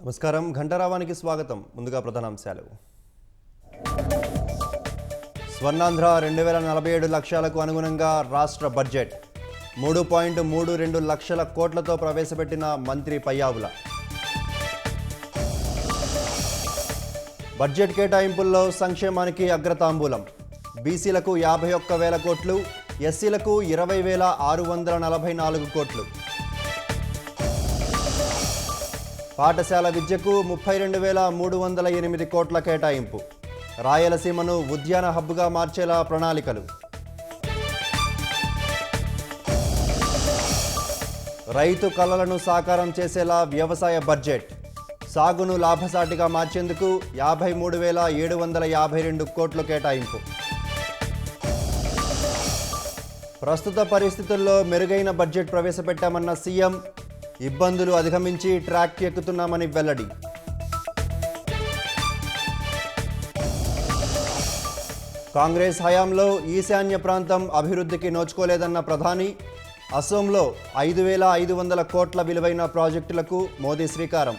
నమస్కారం ఘంటారావానికి స్వాగతం. ముందుగా ప్రధానాంశాలు. స్వర్ణాంధ్ర 2047 లక్ష్యాలకు అనుగుణంగా రాష్ట్ర బడ్జెట్ 3.32 లక్షల కోట్లతో ప్రవేశపెట్టిన మంత్రి పయ్యావుల. బడ్జెట్ కేటాయింపుల్లో సంక్షేమానికి అగ్రతాంబూలం. బీసీలకు 51,000 కోట్లు, ఎస్సీలకు 20,644 కోట్లు. పాఠశాల విద్యకు 32,308 కోట్ల కేటాయింపు. రాయలసీమను ఉద్యాన హబ్గా మార్చేలా ప్రణాళికలు. రైతు కలలను సాకారం చేసేలా వ్యవసాయ బడ్జెట్. సాగును లాభసాటిగా మార్చేందుకు 53,752 కోట్లు కేటాయింపు. ప్రస్తుత పరిస్థితుల్లో మెరుగైన బడ్జెట్ ప్రవేశపెట్టామన్న సీఎం. ఇబ్బందులు అధిగమించి ట్రాక్ ఎక్కుతున్నామని వెల్లడి. కాంగ్రెస్ హయాంలో ఈశాన్య ప్రాంతం అభివృద్ధికి నోచుకోలేదన్న ప్రధాని. అసోంలో 5,500 కోట్ల విలువైన ప్రాజెక్టులకు మోదీ శ్రీకారం.